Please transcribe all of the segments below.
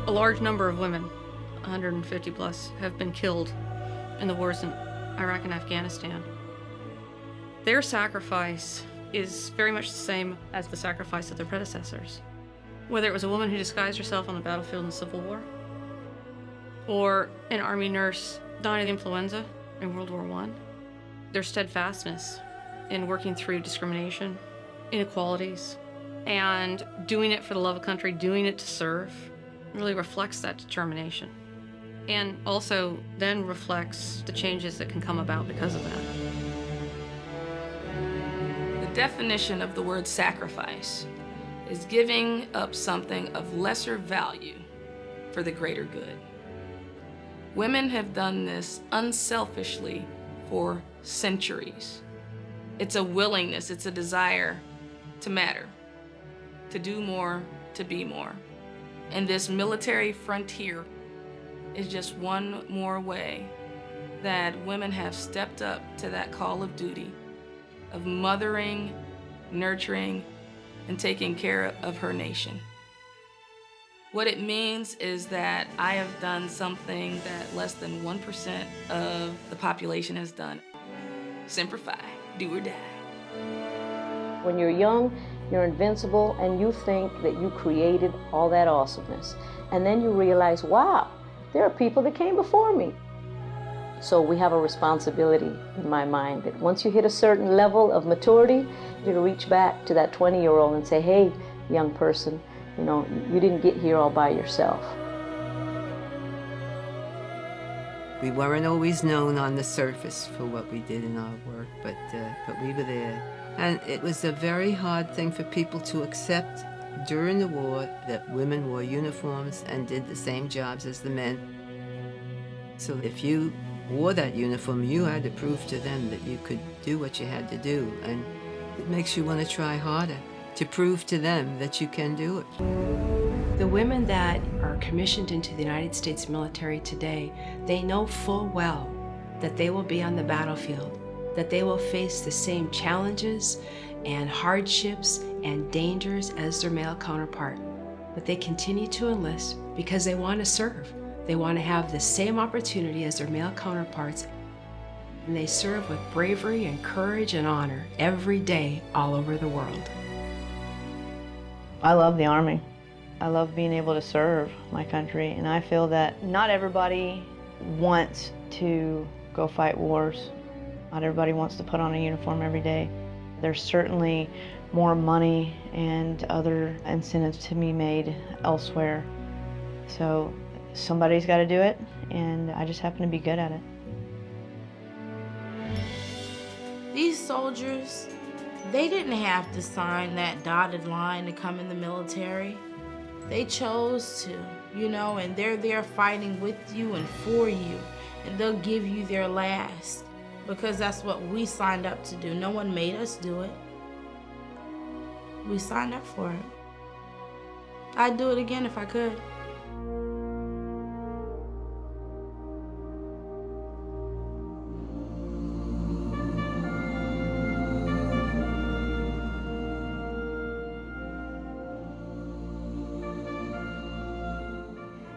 A large number of women, 150 plus, have been killed in the wars in Iraq and Afghanistan. Their sacrifice is very much the same as the sacrifice of their predecessors. Whether it was a woman who disguised herself on the battlefield in the Civil War, or an Army nurse dying of influenza in World War I, their steadfastness in working through discrimination, inequalities, and doing it for the love of country, doing it to serve, really reflects that determination. And also then reflects the changes that can come about because of that. The definition of the word sacrifice is giving up something of lesser value for the greater good. Women have done this unselfishly for centuries. It's a willingness, it's a desire to matter, to do more, to be more. And this military frontier is just one more way that women have stepped up to that call of duty of mothering, nurturing, and taking care of her nation. What it means is that I have done something that less than 1% of the population has done. Semper Fi, do or die. When you're young, you're invincible, and you think that you created all that awesomeness. And then you realize, wow, there are people that came before me. So we have a responsibility, in my mind, that once you hit a certain level of maturity, you reach back to that 20-year-old and say, hey, young person, you know, you didn't get here all by yourself. We weren't always known on the surface for what we did in our work, but we were there. And it was a very hard thing for people to accept during the war that women wore uniforms and did the same jobs as the men. So if you wore that uniform, you had to prove to them that you could do what you had to do. And it makes you want to try harder to prove to them that you can do it. The women that are commissioned into the United States military today, they know full well that they will be on the battlefield, that they will face the same challenges and hardships and dangers as their male counterpart. But they continue to enlist because they want to serve. They want to have the same opportunity as their male counterparts. And they serve with bravery and courage and honor every day all over the world. I love the Army. I love being able to serve my country, and I feel that not everybody wants to go fight wars. Not everybody wants to put on a uniform every day. There's certainly more money and other incentives to be made elsewhere. So somebody's got to do it, and I just happen to be good at it. These soldiers, they didn't have to sign that dotted line to come in the military. They chose to, you know, and they're there fighting with you and for you, and they'll give you their last because that's what we signed up to do. No one made us do it. We signed up for it. I'd do it again if I could.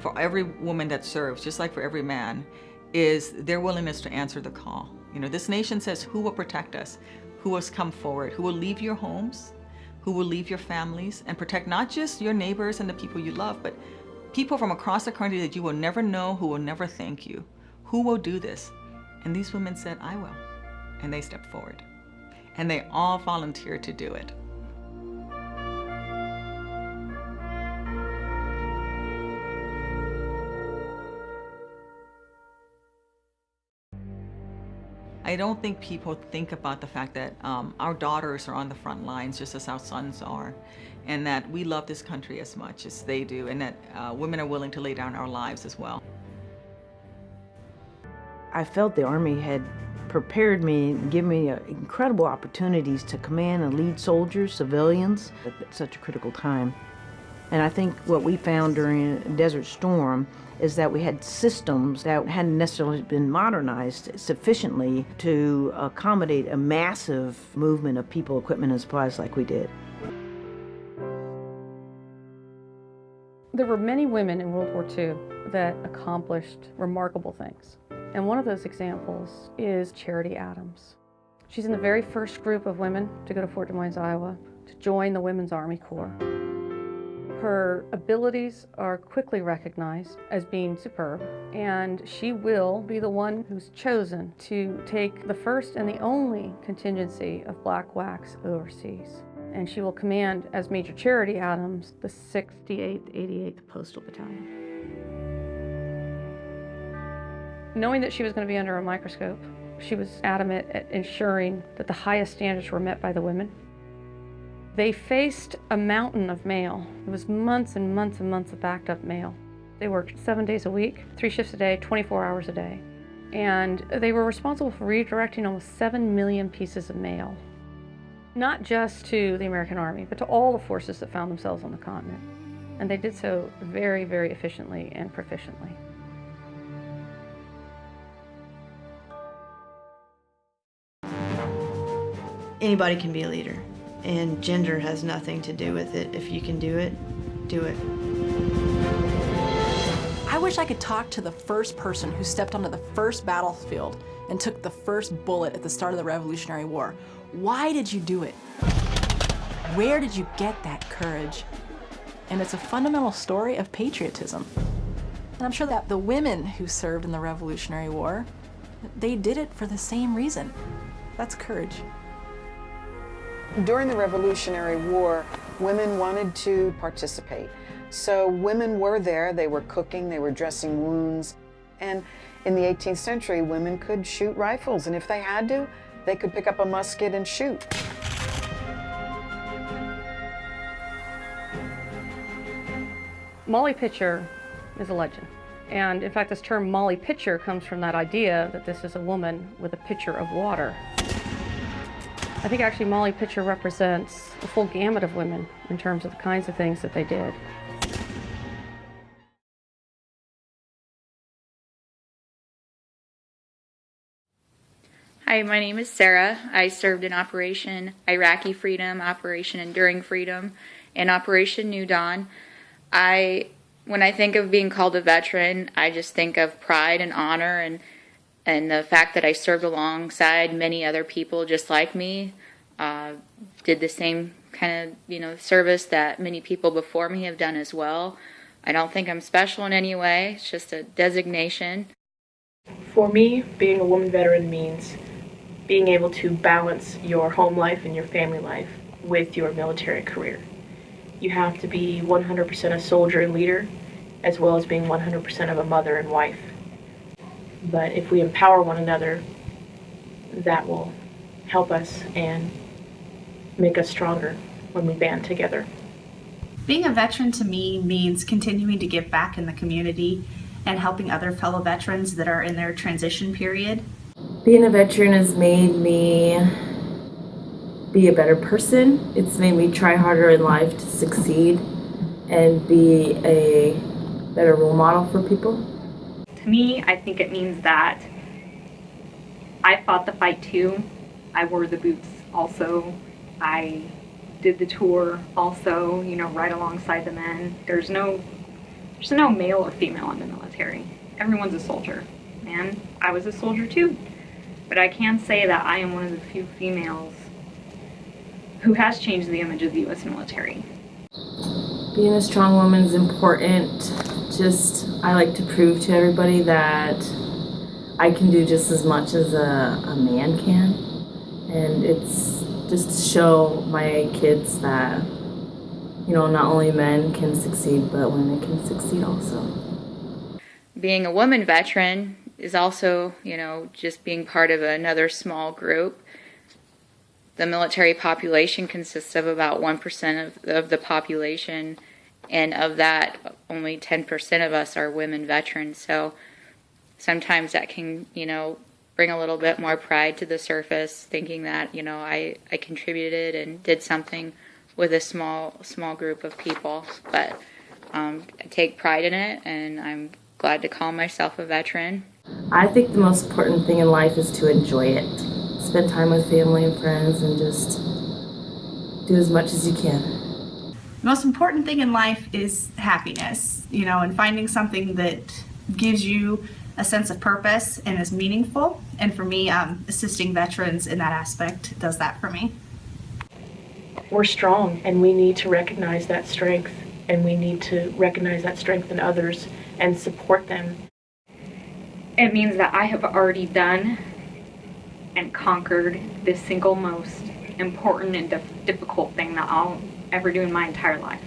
For every woman that serves, just like for every man, is their willingness to answer the call. You know, this nation says, who will protect us? Who will come forward? Who will leave your homes? Who will leave your families and protect not just your neighbors and the people you love, but people from across the country that you will never know, who will never thank you? Who will do this? And these women said, I will. And they stepped forward. And they all volunteered to do it. I don't think people think about the fact that our daughters are on the front lines just as our sons are, and that we love this country as much as they do, and that women are willing to lay down our lives as well. I felt the Army had prepared me, given me incredible opportunities to command and lead soldiers, civilians, at such a critical time. And I think what we found during Desert Storm is that we had systems that hadn't necessarily been modernized sufficiently to accommodate a massive movement of people, equipment, and supplies like we did. There were many women in World War II that accomplished remarkable things. And one of those examples is Charity Adams. She's in the very first group of women to go to Fort Des Moines, Iowa, to join the Women's Army Corps. Her abilities are quickly recognized as being superb, and she will be the one who's chosen to take the first and the only contingency of black wax overseas. And she will command, as Major Charity Adams, the 68th 88th Postal Battalion. Knowing that she was going to be under a microscope, she was adamant at ensuring that the highest standards were met by the women. They faced a mountain of mail. It was months and months and months of backed up mail. They worked 7 days a week, 3 shifts a day, 24 hours a day. And they were responsible for redirecting almost 7 million pieces of mail. Not just to the American Army, but to all the forces that found themselves on the continent. And they did so very, very efficiently and proficiently. Anybody can be a leader, and gender has nothing to do with it. If you can do it, do it. I wish I could talk to the first person who stepped onto the first battlefield and took the first bullet at the start of the Revolutionary War. Why did you do it? Where did you get that courage? And it's a fundamental story of patriotism. And I'm sure that the women who served in the Revolutionary War, they did it for the same reason. That's courage. During the Revolutionary War, women wanted to participate. So women were there, they were cooking, they were dressing wounds. And in the 18th century, women could shoot rifles, and if they had to, they could pick up a musket and shoot. Molly Pitcher is a legend. And in fact, this term Molly Pitcher comes from that idea that this is a woman with a pitcher of water. I think actually Molly Pitcher represents a full gamut of women in terms of the kinds of things that they did. Hi, my name is Sarah. I served in Operation Iraqi Freedom, Operation Enduring Freedom, and Operation New Dawn. When I think of being called a veteran, I just think of pride and honor and the fact that I served alongside many other people just like me, did the same kind of, service that many people before me have done as well. I don't think I'm special in any way. It's just a designation. For me, being a woman veteran means being able to balance your home life and your family life with your military career. You have to be 100% a soldier and leader, as well as being 100% of a mother and wife. But if we empower one another, that will help us and make us stronger when we band together. Being a veteran to me means continuing to give back in the community and helping other fellow veterans that are in their transition period. Being a veteran has made me be a better person. It's made me try harder in life to succeed and be a better role model for people. To me, I think it means that I fought the fight too. I wore the boots also. I did the tour also, right alongside the men. There's no male or female in the military. Everyone's a soldier, and I was a soldier too. But I can say that I am one of the few females who has changed the image of the U.S. military. Being a strong woman is important. I like to prove to everybody that I can do just as much as a man can. And it's just to show my kids that, not only men can succeed, but women can succeed also. Being a woman veteran is also, just being part of another small group. The military population consists of about 1% of the population, and of that, only 10% of us are women veterans. So sometimes that can, bring a little bit more pride to the surface, thinking that, I contributed and did something with a small group of people. But I take pride in it, and I'm glad to call myself a veteran. I think the most important thing in life is to enjoy it. Spend time with family and friends and just do as much as you can. The most important thing in life is happiness, and finding something that gives you a sense of purpose and is meaningful. And for me, assisting veterans in that aspect does that for me. We're strong, and we need to recognize that strength, and we need to recognize that strength in others and support them. It means that I have already done and conquered the single most important and difficult thing that I'll ever do in my entire life.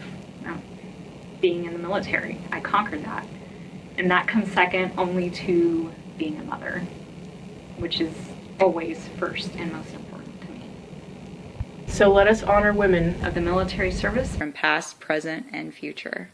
Being in the military, I conquered that. And that comes second only to being a mother, which is always first and most important to me. So let us honor women of the military service from past, present, and future.